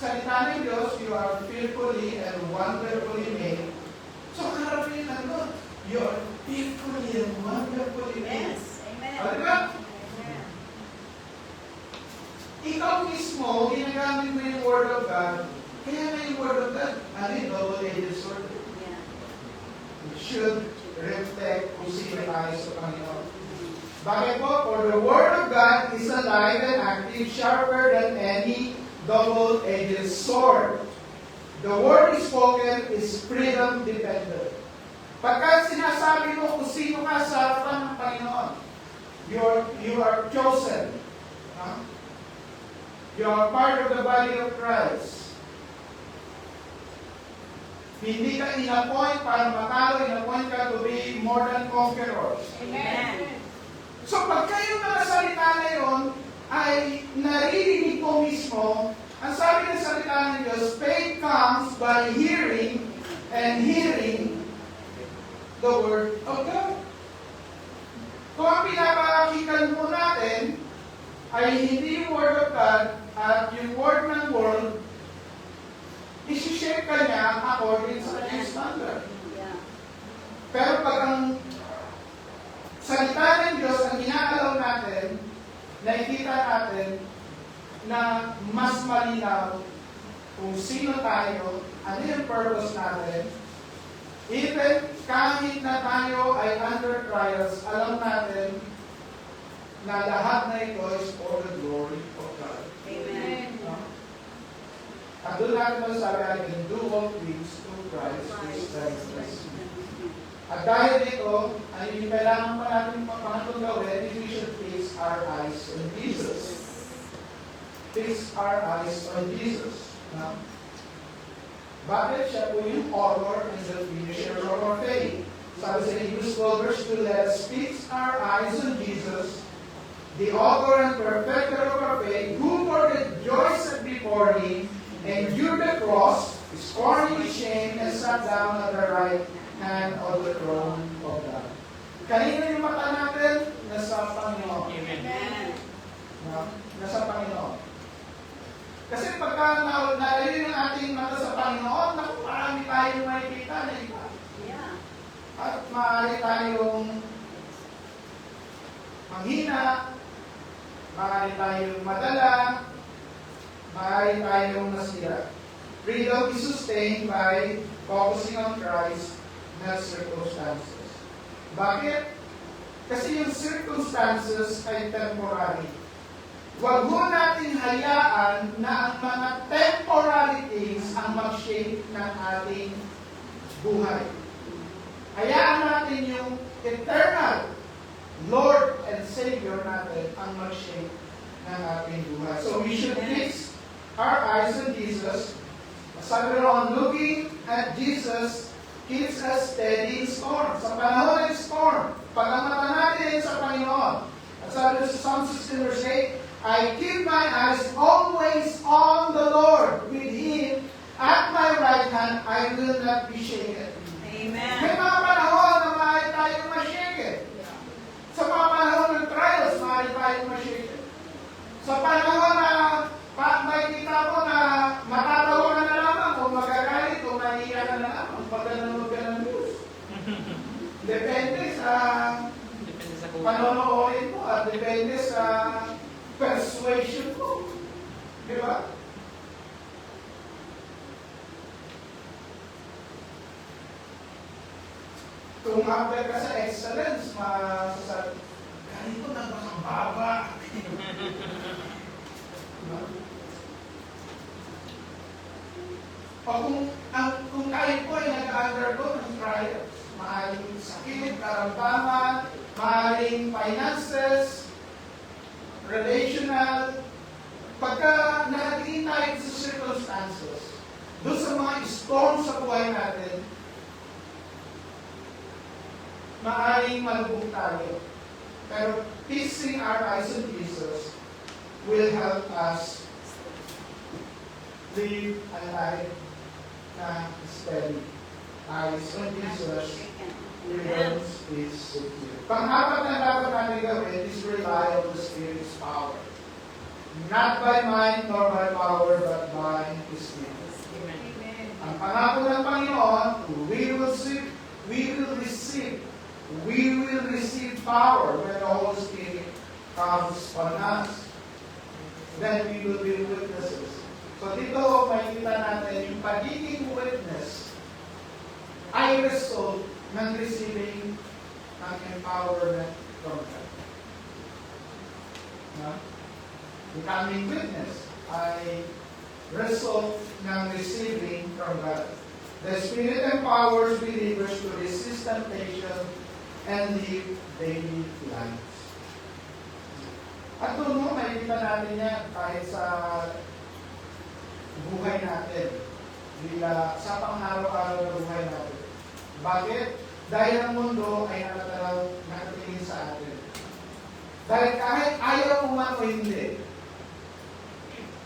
salita ng Diyos, you are fearfully and wonderfully made. So, karapin lang doon. You are fearfully and wonderfully made. Yes. Amen. Diba? Amen. Ikaw mismo, ginagamit mo yung Word of God. Kaya na yung Word of God, double-edged sword. Yeah. It should reflect kung sino tayo sa Panginoon. Bakit po? For the Word of God is alive and active, sharper than any double-edged sword. The word is spoken is freedom dependent. Pagka sinasabi mo kung sino ka sa harapan ng Panginoon, you are chosen. Huh? You are part of the body of Christ. Hindi ka in-appoint para matalo, in-appoint ka to be more than conquerors. Amen. So pag kayo mga salita na yun, ay naririnig mo mismo, ang sabi ng salita ng Diyos, faith comes by hearing, and hearing the Word of God. Kung ang pinapakinggan po natin ay hindi yung Word of God at yung Word ng world, isi-shape ka niya according sa kanyang standard. Pero pag ang salita ng Diyos ang ginagalaw natin, nakikita natin na mas malinaw kung sino tayo, ano yung purpose natin. Even kahit na tayo ay under trials, alam natin na lahat na ito is for the glory of God. Amen. At doon natin masasabi, I can do all things through Christ who strengthens me. At dahil dito, ay kailangan pa natin pangatong gawin, we should fix our eyes on Jesus. Fix our eyes on Jesus. No? Bakit? Siya po yung author and the finisher of our faith. Sabi sa Hebrews 12 verse 2, let us fix our eyes on Jesus, the author and perfecter of our faith, who for the joy set before him endured the cross, scorning its shame, and sat down at the right hand of the throne of God. Kanina yung mata natin, nasa Panginoon. Amen. No? Nasa Panginoon. Kasi pagka nalayo yung ating mata sa Panginoon, naku, marami tayong makikita na iba. Yeah. At maaari tayong manghina, maaari tayong madala, maaari tayong nasira. Freedom is sustained by focusing on Christ, not circumstances. Bakit? Kasi yung circumstances ay temporary. Huwag mo natin hayaan na ang mga temporary things ang mag-shape ng ating buhay. Hayaan natin yung eternal Lord and Savior natin ang mag-shape ng ating buhay. So we should fix our eyes on Jesus. Sabi ron, looking at Jesus keeps us steady in storm. Sa panahon ng storm, pag ang mata natin sa Panginoon. At sabi sa Psalm 16 verse 8, I keep my eyes always on the Lord. With Him at my right hand, I will not be shaken. Amen. May mga panahon na maaari tayong ma-shaken. Sa mga panahon ng trials, maaari tayong ma-shaken. Sa panahon na makikita mo na matatawa ka na lamang o magagalit o mahihiya ka na lamang pag nanonood ka ng news. Depende sa Depende sa kuha. panonoorin mo at depende sa persuasion mo. Di ba? Kung after ka sa excellence, masasabi, ganito nagpakababa. O kung kahit po ay nag-undergo ng trials, maaaring sakit, karamdaman, maaaring finances, relational, pagka nakatingin tayo sa circumstances, doon sa mga storm sa buhay natin, maaaring malubog tayo. Pero fixing our eyes on Jesus will help us live a life na steady. Eyes on Jesus, rhythms is secure. Pang-apat na dapat natin gawin is rely on the Spirit's power. Not by might nor by power, but by His Spirit. Ang pangako ng Panginoon, we will receive power when the Holy Spirit comes on us. Then we will be witnesses. So dito, makikita natin yung pagiging witness ay result ng receiving ng empowerment from God. No? Becoming witness ay result ng receiving from God. The Spirit empowers believers to resist temptation and live daily lives. At doon mo, makikita natin yan kahit sa buhay natin. Sa pang-araw-araw na buhay natin. Bakit? Dahil ang mundo ay nakatingin sa atin. Dahil kahit ayaw mo man o hindi,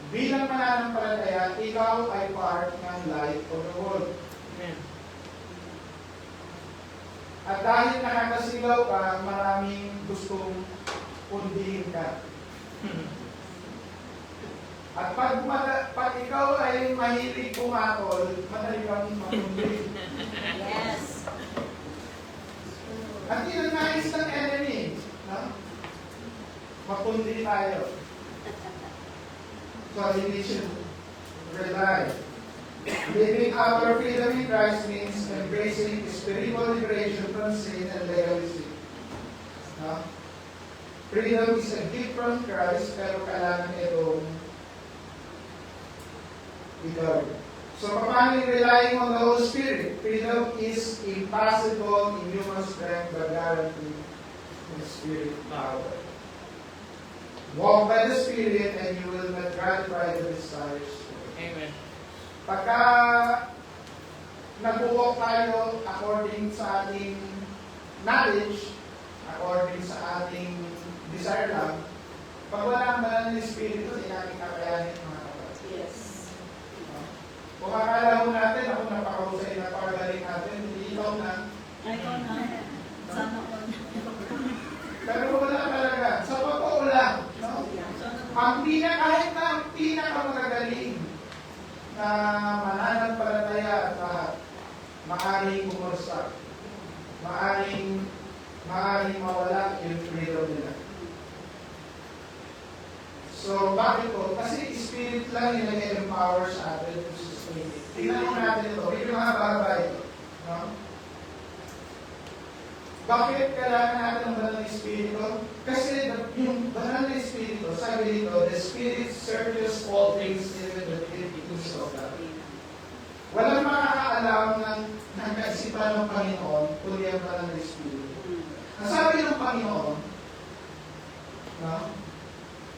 bilang mananampalataya, ikaw ay part ng light of the world. Amen. At dahil nakakasilaw ka, maraming gustong pundihin ka. At pag ikaw ay mahilig pumatol, madali kang mapundi. Yes. At yun ang nais ng enemy. No? Mapundi tayo. So, we should rely. Living our freedom in Christ means embracing spiritual liberation from sin and legalism. No? Freedom is a gift from Christ, pero kailangan itong i-guard. So, paano yung relying on the Holy Spirit? Freedom is impossible in human strength, but guaranteed in Spirit power. Walk by the Spirit, and you will not gratify the desires. Amen. Pagka nag-walk tayo according sa ating knowledge, according sa ating desire lang, pag wala ang banal ng Espiritu, hindi natin kakayanin mga kapatid. Yes. Kung akala mo natin, ako napakahusay, napakagaling natin, hindi ikaw na. Ikaw na. Sana all. Pero wala talaga. Sa totoo lang, no? Ang kahit na ang pinakamagagaling na mananampalataya at lahat, maaaring bumagsak, maaaring mawala yung freedom nila. So, bakit po? Kasi Spirit lang yung nag-empower sa atin to sustain it. Tingnan mo natin ito. Yung mga bagay. No? Bakit kailangan natin ng banal na Espiritu? Kasi yung banal na Espiritu, sabi dito, the Spirit searches all things, even the things of God. Walang makakaalam ng kaisipan ng Panginoon kundi ang banal na Espiritu. Ang sabi ng Panginoon, no?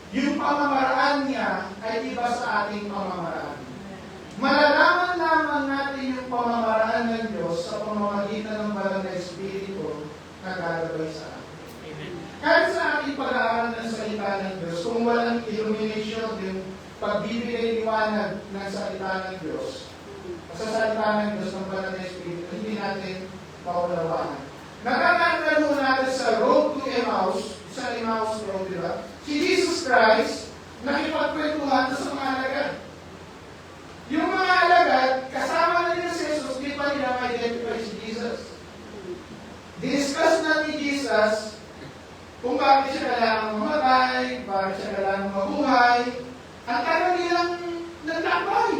Yung pamamaraan niya ay iba sa ating pamamaraan. Malalaman lamang natin yung pamamaraan ng Diyos sa pamamagitan ng banal na Espiritu na gagabay sa atin. Amen. Kahit sa ating pag-aaral ng salita ng Diyos, kung walang illumination, yung pagbibigay liwanag ng salita ng Diyos, sa salita ng Diyos ng banal na Espiritu, hindi natin maunawaan. Nakakagano natin sa road to Emmaus, sa Emmaus road, di ba? Si Jesus Christ, nakipagkwentuhan sa mga alagad. Yung mga alagad, kasama na nila si Jesus, di pa nila ma-identify si Jesus. Discuss na ni Jesus kung bakit siya kailangang mamatay, bakit siya kailangang mabuhay, at kaya nilang nagtakbay.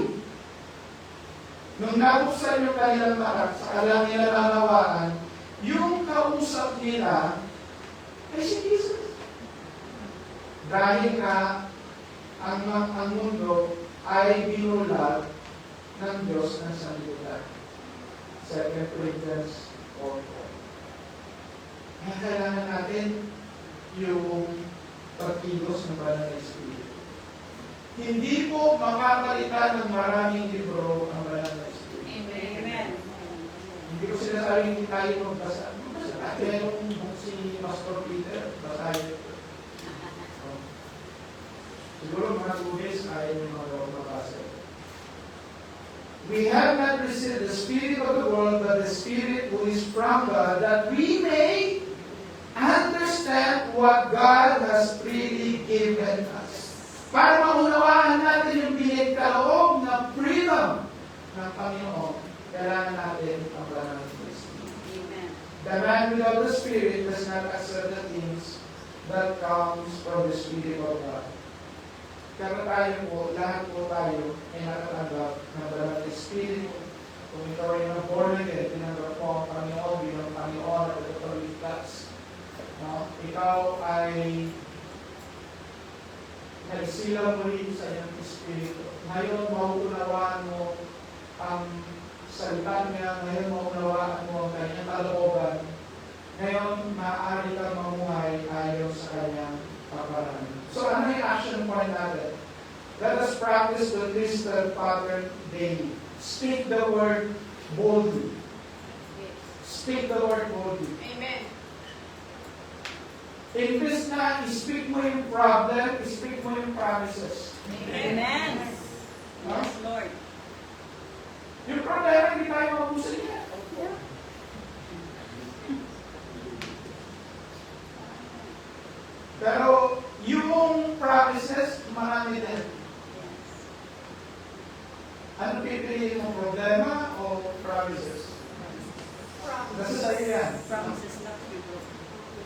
Nung nabuksan yung kanilang mata, sa kanilang nilalawaan, yung kausap nila ay si Jesus. Dahil nga ang mundo ay binulag ng Diyos ng sanlibutan. 2 Corinthians 4:4. Kaya kailangan natin yung pagkilos ng banal na Espiritu. Hindi po makapalitan ng maraming libro ang banal na Espiritu. Amen. Hindi ko sinasabing hindi tayo magbasa. Pero si Pastor Peter, basahin ito. Siguro mga 2 days ay mga mabasa. We have not received the Spirit of the world, but the Spirit who is from God, that we may understand what God has freely given us. Para maunawaan natin yung binigkaloob na freedom ng Panginoon, kailangan natin ang banal na Espiritu. Amen. The man without the Spirit does not accept the things that comes from the Spirit of God. Pero tayo po, lahat po tayo ay nakatanggap ng banal na Espiritu. Kung ikaw ay born again, tinanggap mo ang Panginoon bilang Panginoon at ikaligtas. No? Ikaw ay nagsilang muli sa iyong Espiritu. Ngayon, mauunawaan mo ang salita niya. Ngayon, mauunawaan mo ang kanyang kalooban. Ngayon, maaari kang mamuhay ayon sa kanyang paparaan. So, ano yung action point natin? Let us practice the Christian pattern daily. Speak the word boldly. Speak the word boldly. Amen. Imbes na i-speak mo yung problem, i-speak mo yung promises. Amen. No? Yes, Lord. Yung problema, hindi tayo mabusin niya. Pero yung promises, marami din. Ano pipiliin mo, problema o promises? Kasi sa'yo yan. Promises not to be broken.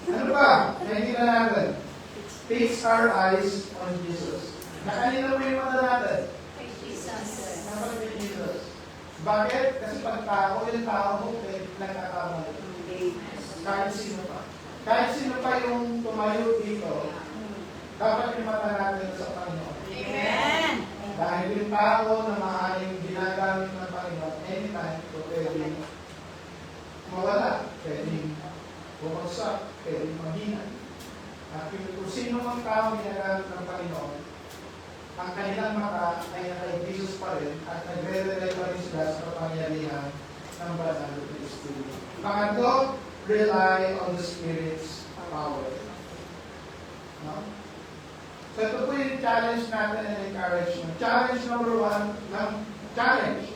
Ano ba? Nahingilan natin. Fix our eyes on Jesus. Nakanina mo yung mata natin. Naman kay Jesus. Bakit? Kasi pag tao, yung tao mo, nagkakamali. Kahit sino pa. Kahit sino pa yung tumayo dito, dapat yung mata natin sa Panginoon. Amen. Dahil yung tao na maaaring ginagamit ng Panginoon, anytime, so pwedeng mawala, pwedeng bumagsak, pwedeng mahina. At kung sino mang tao ginagamit ng Panginoon, ang kanilang mata ay naka Jesus pa rin at nagre-rely pa rin sila sa kapangyarihan ng banal na Espiritu. Pangatlo, rely on the Spirit's power. No? So ito po yung challenge natin and encouragement. Challenge number 1, challenge.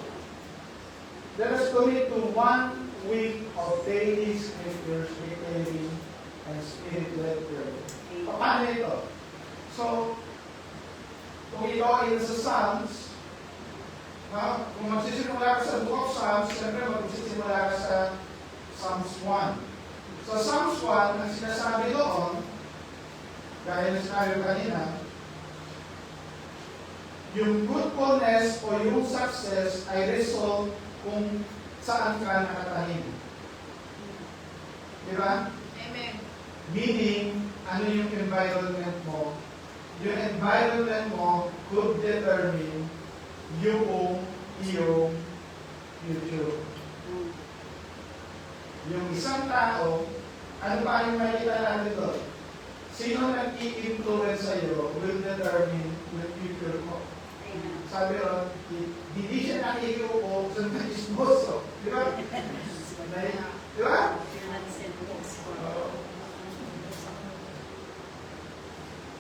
Let us commit to 1 week of daily scriptures, declaring, and spirit-led prayer. Paano ito? So, kung ikaw ay sa Psalms, kung magsisimula ka sa Book of Psalms, siyempre magsisimula ka sa Psalms 1. So Psalms 1, ang sinasabi doon, gaya na sinabi kanina, yung fruitfulness o yung success ay result kung saan ka nakatanim. Diba? Amen. Meaning, ano yung environment mo? Yung environment mo could determine yung iyong future. Yung isang tao, ano pa yung makikita natin doon? Sino nag-i-influence sa'yo will determine yung future mo. Sabi ron, hindi siya nakikiupo sa chismoso. Di ba? Di ba?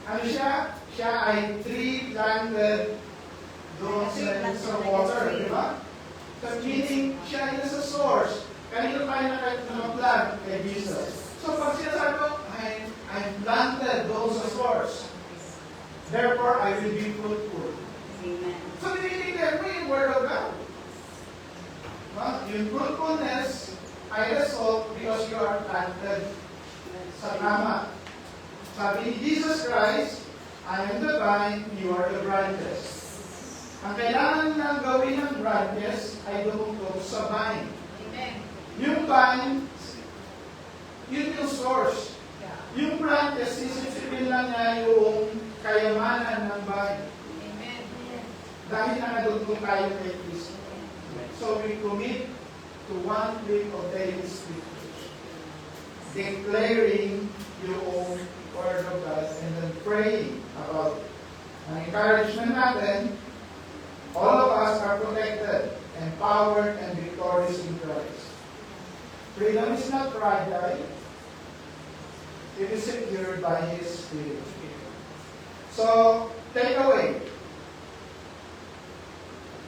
Ano siya? Siya ay tree planted doon sa water, di ba? So meaning, siya ay nasa source. Kanino tayo nakaplant kay Jesus? So pag sinasabi ko, I'm planted doon sa source. Therefore, I will be fruitful. Amen. So dinideclare mo yung word of God. Yung fruitfulness ay result because you are planted sa tama. Sabi ni Jesus Christ, I am the vine, you are the branches. Ang kailangan lang gawin ng branches ay dumugtong sa vine. Amen. Yung vine, yun yung source. Yung branches, sisipin lang niya yung kayamanan ng vine. Amen. Dahil nakadugtong tayo kay Kristo. So we commit to 1 week of daily scriptures, declaring yung Word of God and then praying about it. Ang encouragement natin, all of us are protected, empowered, and victorious in Christ. Freedom is not fragile. It is secured by His Spirit. So, take away.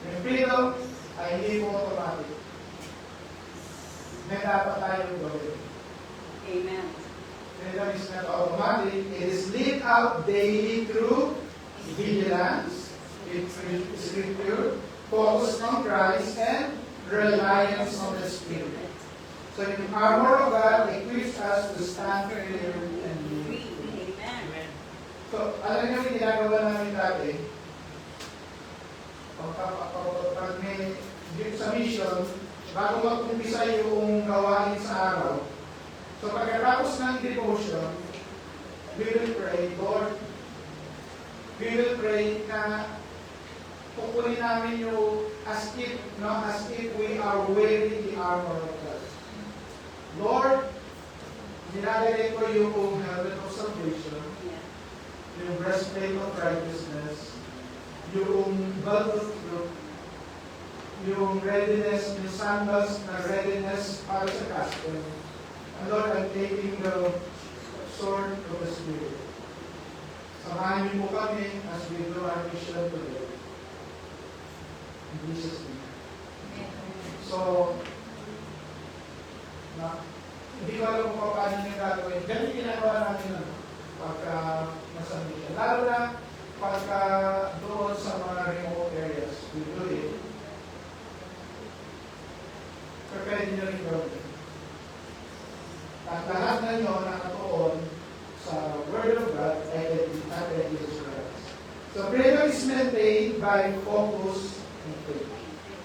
Yung freedom ay hindi mo automatic. May dapat tayong gawin. Amen. Freedom is not automatic. It is lived out daily through vigilance, scripture, focus on Christ, and reliance on the Spirit. So the armor of God equips us to stand firm and live. Amen. So, alam niyo yung ginagawa namin dati, pag may sa mission, bago mag-umpisa yung gawain sa araw, so pagkatapos ng devotion, we will pray, Lord, we will pray na pukunin namin yung as if we are wearing the armor of God. Lord, nilalagay ko yung helmet of salvation, yung breastplate of righteousness, yung belt of truth, yung readiness, yung sandals na readiness para sa gospel. And Lord, I'm taking the sword of the Spirit. Samahan niyo po kami as we do our mission today. In Jesus' name. So, hindi ko alam kung paano niyo gagawin. Ganun ginagawa natin pagka nasa mission. Lalo na pagka doon sa mga remote areas, we do it. Pwede nyo rin gawin. At lahat na nyo nakatuon sa Word of God ay Jesus Christ. So prayer is maintained by focus and faith.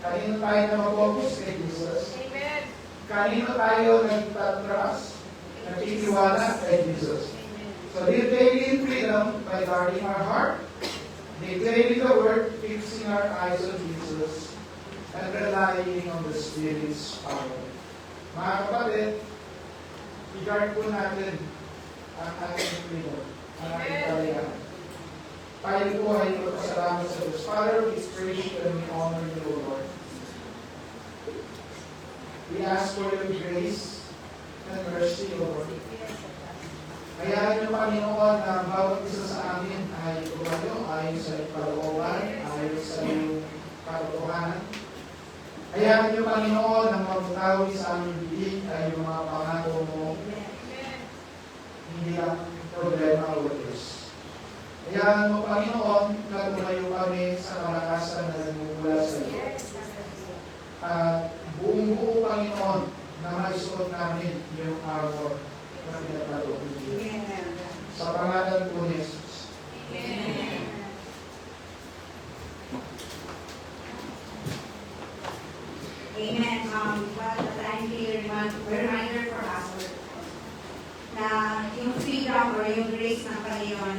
Kanino tayo na mag-focus kay Jesus? Amen. Kanino tayo nagtatrust, nagtitiwala kay Jesus? So live daily in freedom by guarding our heart, declaring the Word, fixing our eyes on Jesus, and relying on the Spirit's power. Mga kapatid, i-guard po natin ang ating freedom, ang ating kalihan. Tayo po ay magpasalamat sa Diyos. Father, we praise you and we honor you, O Lord. We ask for your grace and mercy, O Lord. Hayaan niyo, Panginoon, na bawat isa sa amin ay tumayo ayon sa kalooban, ayon sa iyong katotohanan. Hayaan niyo, Panginoon, ang magtawi sa aming bibig ay yung mga pangako mo, hindi lang problema o Diyos. Hayaan mo, Panginoon, na tumayo kami sa kalakasan na nagmumula sa iyo. At buong buo, Panginoon, na maisuot namin yung armor na pinatalo ng Diyos. Sa pangalan po ni Jesus. Amen. Well, thank you, reminder for us na yung freedom or yung grace ng Panginoon